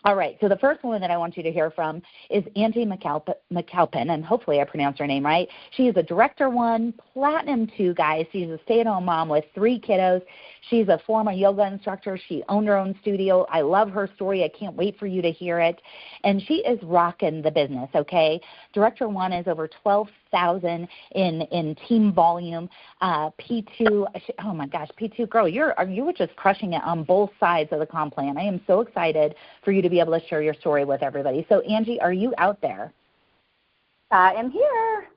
All right, so the first woman that I want you to hear from is Angie McAlpin, and hopefully I pronounced her name right. She is a Director 1, Platinum 2, guys. She's a stay-at-home mom with 3 kiddos. She's a former yoga instructor. She owned her own studio. I love her story. I can't wait for you to hear it. And she is rocking the business, okay? Director 1 is over 12,000 in team volume. P2, oh my gosh, P2, girl, you were just crushing it on both sides of the comp plan. I am so excited for you to be able to share your story with everybody. So, Angie, are you out there? I am here.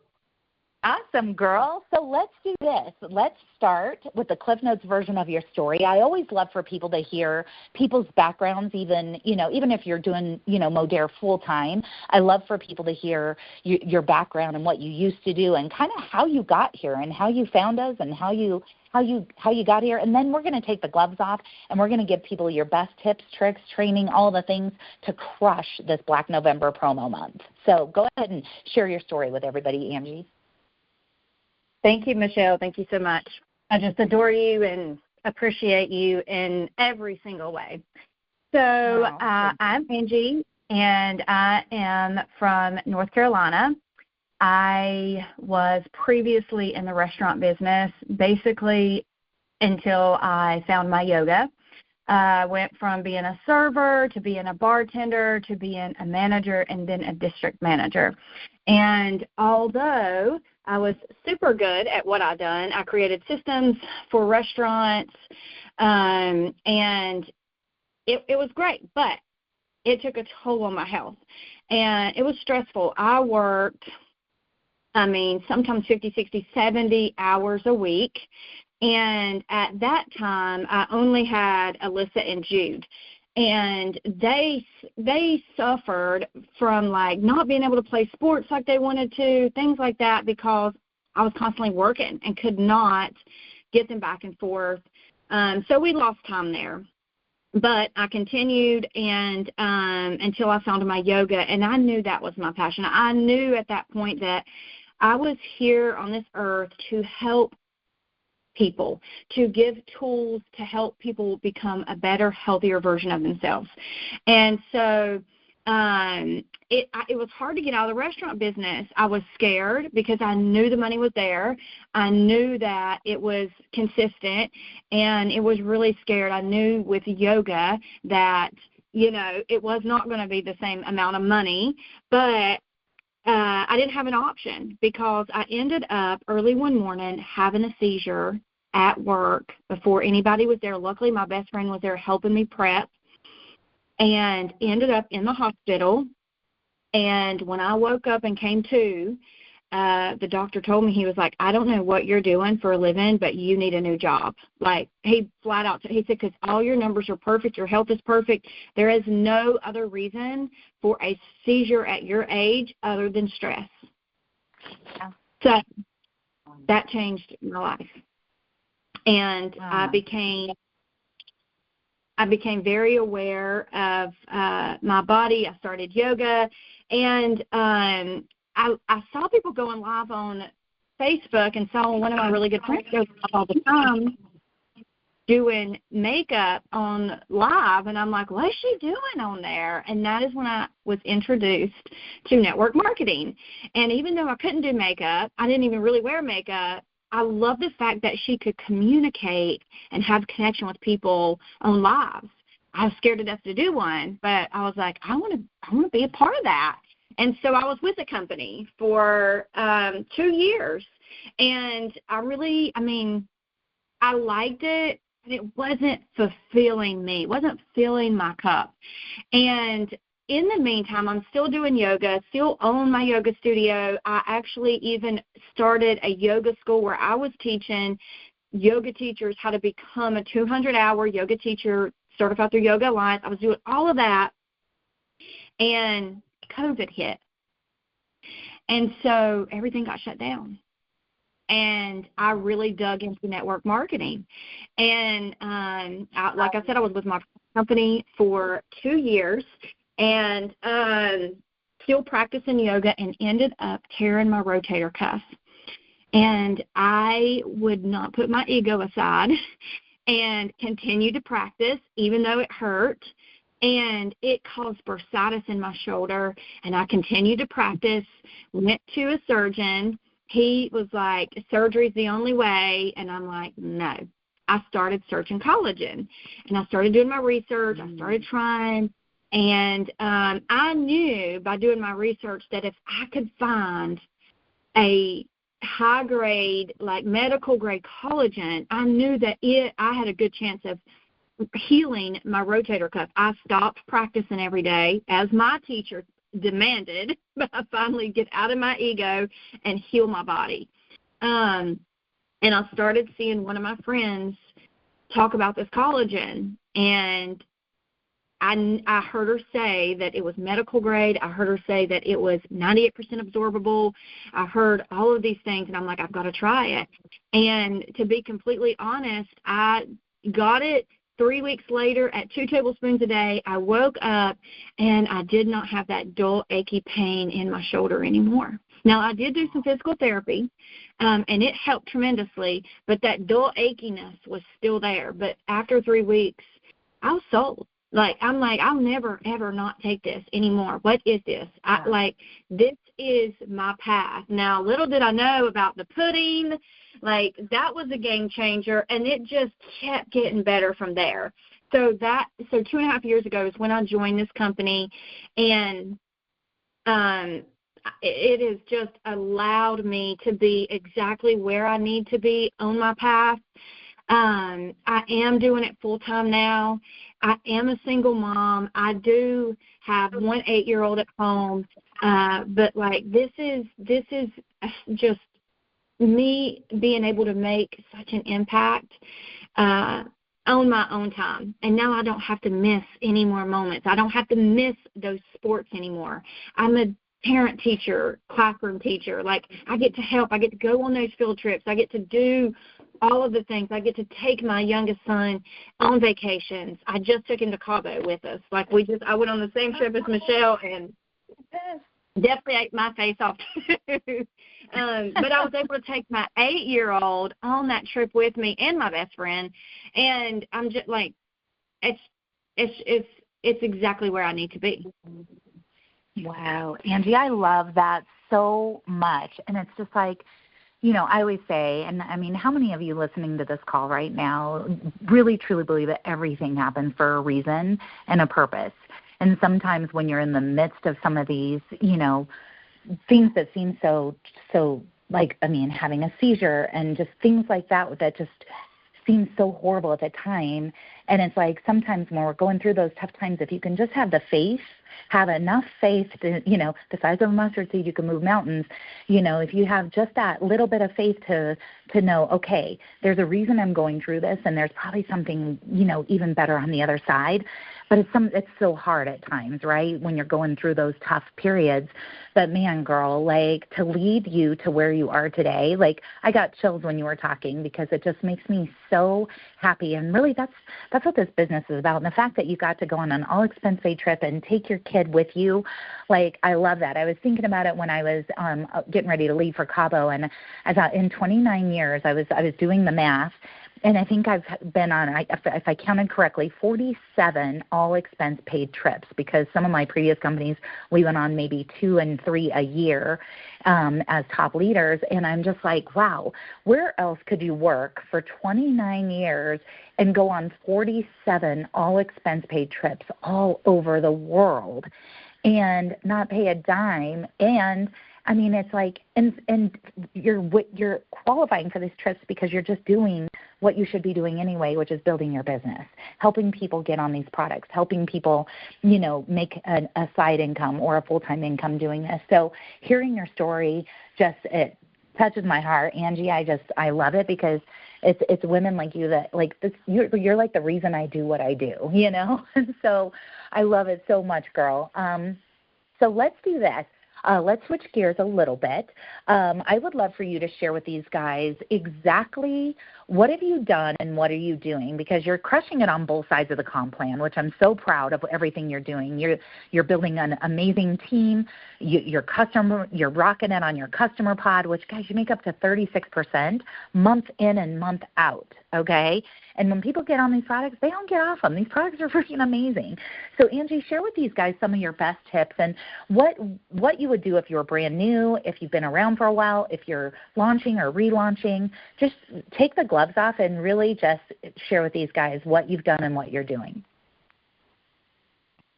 Awesome, girl. So let's do this. Let's start with the Cliff Notes version of your story. I always love for people to hear people's backgrounds, even if you're doing, Modere full time. I love for people to hear your background and what you used to do and kind of how you got here and how you found us and how you got here. And then we're going to take the gloves off and we're going to give people your best tips, tricks, training, all the things to crush this Black November promo month. So go ahead and share your story with everybody, Angie. Thank you, Michelle. Thank you so much. I just adore you and appreciate you in every single way. So I'm Angie, and I am from North Carolina. I was previously in the restaurant business, basically until I found my yoga. I went from being a server to being a bartender to being a manager and then a district manager. And although I was super good at what I'd done, I created systems for restaurants, and it was great, but it took a toll on my health, and it was stressful. I worked, sometimes 50, 60, 70 hours a week. And at that time, I only had Alyssa and Jude, and they suffered from not being able to play sports like they wanted to, things like that, because I was constantly working and could not get them back and forth. So we lost time there. But I continued and until I found my yoga, and I knew that was my passion. I knew at that point that I was here on this earth to help people, to give tools to help people become a better, healthier version of themselves. And so it was hard to get out of the restaurant business. I was scared because I knew the money was there. I knew that it was consistent, and it was really scared. I knew with yoga that, it was not going to be the same amount of money, but I didn't have an option because I ended up early one morning having a seizure at work before anybody was there. Luckily, my best friend was there helping me prep, and ended up in the hospital. And when I woke up and came to, the doctor told me, he was like, I don't know what you're doing for a living, but you need a new job. He flat out, he said, because all your numbers are perfect, your health is perfect. There is no other reason for a seizure at your age other than stress. Yeah. So that changed my life. And wow. I became very aware of my body. I started yoga, and I saw people going live on Facebook, and saw one of my really good friends go live all the time doing makeup on live, and I'm like, what is she doing on there? And that is when I was introduced to network marketing. And even though I couldn't do makeup, I didn't even really wear makeup, I love the fact that she could communicate and have connection with people on lives. I was scared to death to do one, but I was like, I want to be a part of that. And so I was with the company for 2 years, and I liked it, but it wasn't fulfilling me. It wasn't filling my cup. And in the meantime, I'm still doing yoga, still own my yoga studio. I actually even started a yoga school where I was teaching yoga teachers how to become a 200-hour yoga teacher, certified through Yoga Alliance. I was doing all of that, and COVID hit. And so everything got shut down. And I really dug into network marketing. And like I said, I was with my company for 2 years, and still practicing yoga, and ended up tearing my rotator cuff. And I would not put my ego aside and continue to practice, even though it hurt. and it caused bursitis in my shoulder, and I continued to practice, went to a surgeon. He was like, surgery's the only way, and I'm like, no. I started searching collagen, and I started doing my research. I started trying, and I knew by doing my research that if I could find a high-grade, like medical-grade collagen, I knew that I had a good chance of healing my rotator cuff. I stopped practicing every day, as my teacher demanded, but I finally get out of my ego and heal my body. And I started seeing one of my friends talk about this collagen, and I heard her say that it was medical grade. I heard her say that it was 98% absorbable. I heard all of these things, and I'm like, I've got to try it. And to be completely honest, I got it 3 weeks later at 2 tablespoons a day. I woke up, and I did not have that dull, achy pain in my shoulder anymore. Now, I did do some physical therapy, and it helped tremendously, but that dull achiness was still there. But after 3 weeks, I was sold. I'm like, I'll never, ever not take this anymore. What is this? This is my path. Now, little did I know about the pudding. That was a game changer, and it just kept getting better from there. So 2.5 years ago is when I joined this company, and it has just allowed me to be exactly where I need to be on my path. I am doing it full-time now. I am a single mom. I do have one 8-year-old at home, but this is just me being able to make such an impact on my own time. And now I don't have to miss any more moments. I don't have to miss those sports anymore. I'm a parent teacher, classroom teacher. I get to help. I get to go on those field trips. I get to do all of the things. I get to take my youngest son on vacations. I just took him to Cabo with us. I went on the same trip as Michelle, and definitely ate my face off too. But I was able to take my 8-year-old on that trip with me and my best friend, and I'm just it's exactly where I need to be. Wow, Angie, I love that so much. And it's just I always say, and I mean, how many of you listening to this call right now really truly believe that everything happens for a reason and a purpose? And sometimes when you're in the midst of some of these, things that seem so having a seizure and just things like that just seems so horrible at the time. And it's sometimes when we're going through those tough times, if you can just have the faith, have enough faith to, the size of a mustard seed, you can move mountains. If you have just that little bit of faith to know, okay, there's a reason I'm going through this, and there's probably something, even better on the other side. But it's so hard at times, right, when you're going through those tough periods. But man, girl, to lead you to where you are today, I got chills when you were talking, because it just makes me so happy. And really, that's what this business is about. And the fact that you got to go on an all-expense-paid trip and take your kid with you, I love that. I was thinking about it when I was getting ready to leave for Cabo, and I thought in 29 years, I was doing the math, and I think I've been on, if I counted correctly, 47 all-expense-paid trips, because some of my previous companies, we went on maybe 2 and 3 a year as top leaders. And I'm just wow, where else could you work for 29 years and go on 47 all-expense-paid trips all over the world and not pay a dime? And I mean, it's and you're qualifying for these trips because you're just doing what you should be doing anyway, which is building your business, helping people get on these products, helping people, make a side income or a full-time income doing this. So hearing your story, it touches my heart, Angie. I love it, because it's women like you that this. You're like the reason I do what I do, And so I love it so much, girl. So let's do this. Let's switch gears a little bit. I would love for you to share with these guys exactly what have you done and what are you doing, because you're crushing it on both sides of the comp plan, which I'm so proud of everything you're doing. You're building an amazing team. You're rocking it on your customer pod, which, guys, you make up to 36% month in and month out, okay? And when people get on these products, they don't get off them. These products are freaking amazing. So Angie, share with these guys some of your best tips and what you would do if you're brand new, if you've been around for a while, if you're launching or relaunching. Just take the gloves off and really just share with these guys what you've done and what you're doing.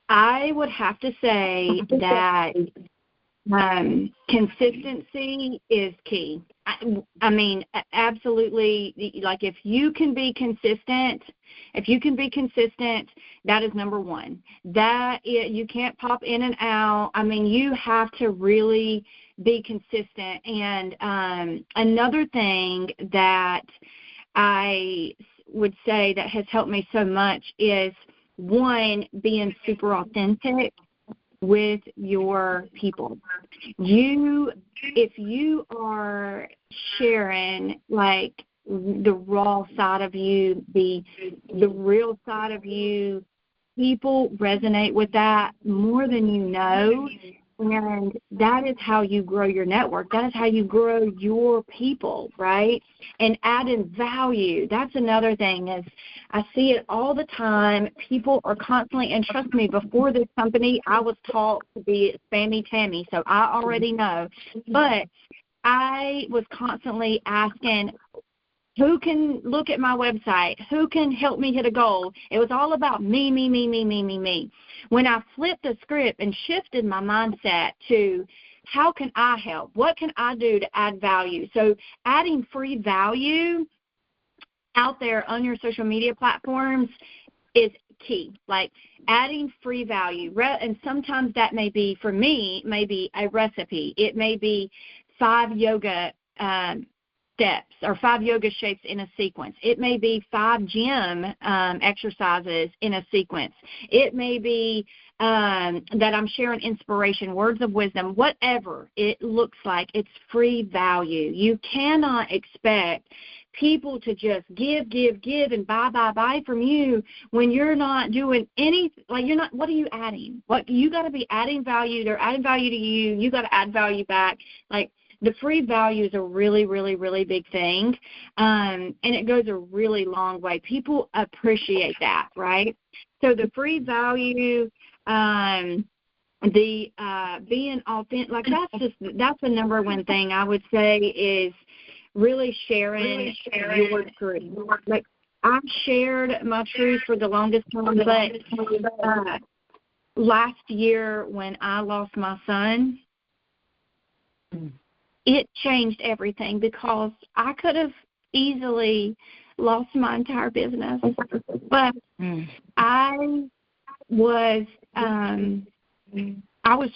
I would have to say that consistency is key. I mean, absolutely. Like if you can be consistent, that is number one. You can't pop in and out. I mean, you have to really be consistent. And another thing that I would say that has helped me so much is, one, being super authentic with your people. If you are sharing like the raw side of you, the real side of you, people resonate with that more than you know. And that is how you grow your network. That is how you grow your people, right? And adding value. That's another thing is I see it all the time. People are constantly, and trust me, before this company, I was taught to be spammy Tammy, so I already know. But I was constantly asking, who can look at my website? Who can help me hit a goal? It was all about me. When I flipped the script and shifted my mindset to how can I help? What can I do to add value? So adding free value out there on your social media platforms is key. Like adding free value. And sometimes that may be, for me, maybe a recipe. It may be 5 yoga steps or 5 yoga shapes in a sequence. It may be 5 gym exercises in a sequence. It may be that I'm sharing inspiration, words of wisdom, whatever it looks like. It's free value. You cannot expect people to just give and buy from you when you're not doing anything. Like you're not, what are you adding? What you got to be adding value. They're adding value to you. You got to add value back. Like the free value is a really, really, really big thing, and it goes a really long way. People appreciate that, right? So the free value, being authentic, like that's the number one thing I would say is really sharing your truth. Like I've shared my truth for the longest time, but last year when I lost my son, it changed everything because I could have easily lost my entire business. But I was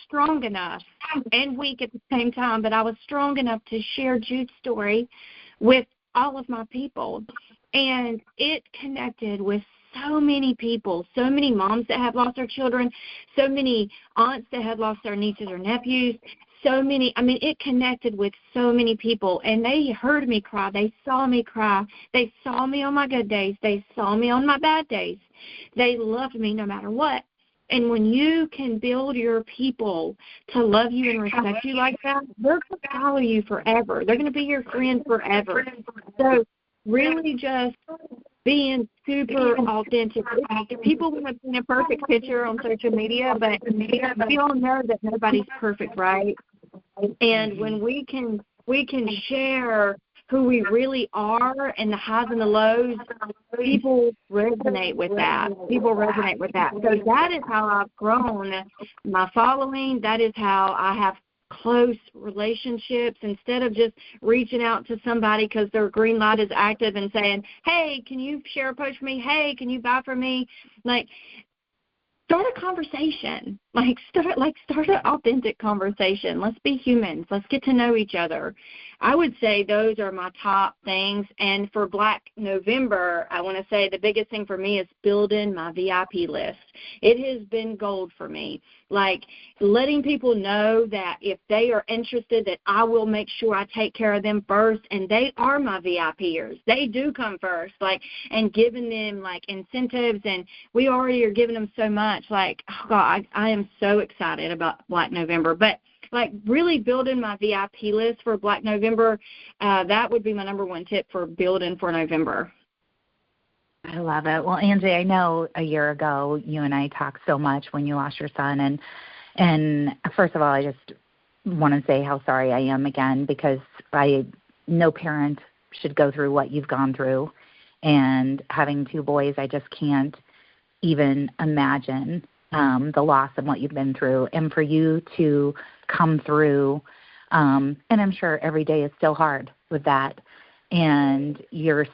strong enough and weak at the same time, but I was strong enough to share Jude's story with all of my people. And it connected with so many people, so many moms that have lost their children, so many aunts that had lost their nieces or nephews, it connected with so many people, and they heard me cry. They saw me cry. They saw me on my good days. They saw me on my bad days. They loved me no matter what. And when you can build your people to love you and respect you like that, they're going to follow you forever. They're going to be your friend forever. So really just being super authentic. People want to paint a perfect picture on social media, but we all know that nobody's perfect, right? And when we can share who we really are and the highs and the lows, people resonate with that. So that is how I've grown my following. That is how I have close relationships instead of just reaching out to somebody because their green light is active and saying, hey, can you share a post for me? Hey, can you buy from me? Like, start a conversation. Start an authentic conversation. Let's be humans. Let's get to know each other. I would say those are my top things. And for Black November, I want to say the biggest thing for me is building my VIP list. It has been gold for me. Like letting people know that if they are interested, that I will make sure I take care of them first, and they are my VIPers. They do come first, and giving them incentives, and we already are giving them so much. I am so excited about Black November. But really building my VIP list for Black November, that would be my number one tip for building for November. I love it. Well, Angie, I know a year ago you and I talked so much when you lost your son, and first of all, I just want to say how sorry I am again, because no parent should go through what you've gone through, and having 2 boys, I just can't even imagine the loss and what you've been through, and for you to come through, and I'm sure every day is still hard with that, and you're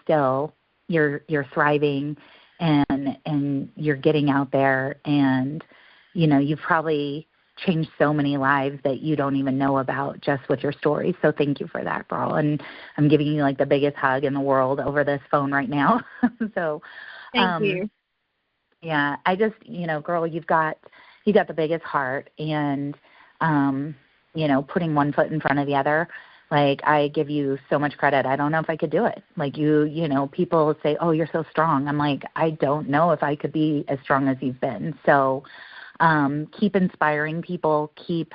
thriving, and you're getting out there, and you've probably changed so many lives that you don't even know about just with your story. So thank you for that, girl. And I'm giving you like the biggest hug in the world over this phone right now. So thank you. Yeah, I just, girl, you got the biggest heart, and putting one foot in front of the other. Like, I give you so much credit. I don't know if I could do it. Like, people say, oh, you're so strong. I'm like, I don't know if I could be as strong as you've been. So keep inspiring people. Keep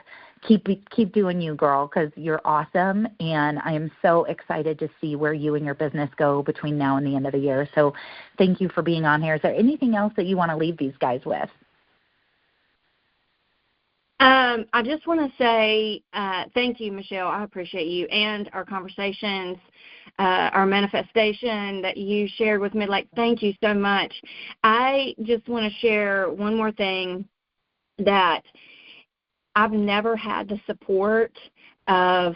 doing you, girl, because you're awesome. And I am so excited to see where you and your business go between now and the end of the year. So thank you for being on here. Is there anything else that you want to leave these guys with? I just want to say thank you, Michelle. I appreciate you and our conversations, our manifestation that you shared with me. Like, thank you so much. I just want to share one more thing, that I've never had the support of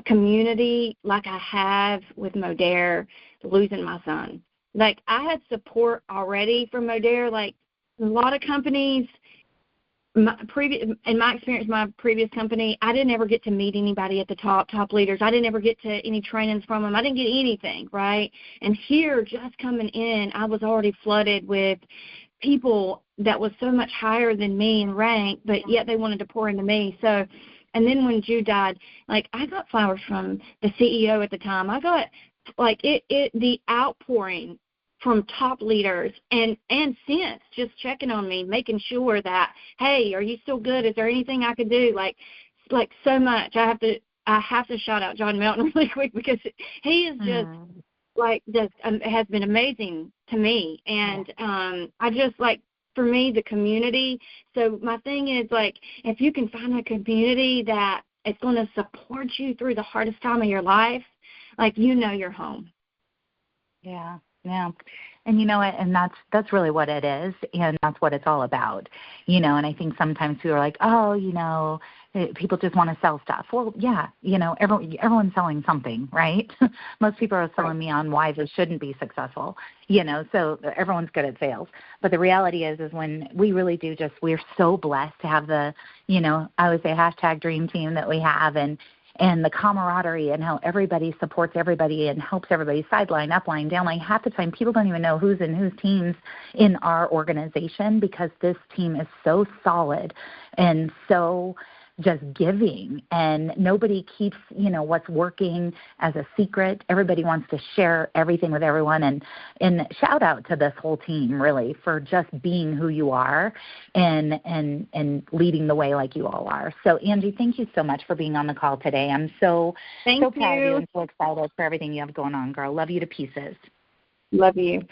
community like I have with Modere losing my son. Like, I had support already from Modere. Like, a lot of companies, in my experience, my previous company, I didn't ever get to meet anybody at the top leaders. I didn't ever get to any trainings from them. I didn't get anything, right? And here, just coming in, I was already flooded with people that was so much higher than me in rank, but yet they wanted to pour into me. So, and then when Jude died, like, I got flowers from the CEO at the time. I got, like, the outpouring from top leaders and since just checking on me, making sure that, hey, are you still good? Is there anything I could do? Like so much. I have to shout out John Melton really quick, because he is just has been amazing to me. And I just, like, for me, the community. So my thing is, like, if you can find a community that is going to support you through the hardest time of your life, like, you're home. Yeah. Yeah. And you know what? And that's really what it is. And that's what it's all about, and I think sometimes people are like, oh, people just want to sell stuff. Well, yeah, everyone's selling something, right? Most people are selling me on why they shouldn't be successful, so everyone's good at sales. But the reality is when we really do we're so blessed to have the, I would say #dream team that we have, and the camaraderie, and how everybody supports everybody and helps everybody sideline, upline, downline. Half the time people don't even know who's in whose teams in our organization, because this team is so solid and so just giving, and nobody keeps, what's working as a secret. Everybody wants to share everything with everyone, and shout out to this whole team really for just being who you are and leading the way like you all are. So Angie, thank you so much for being on the call today. I'm so proud of you and so excited for everything you have going on, girl. Love you to pieces. Love you.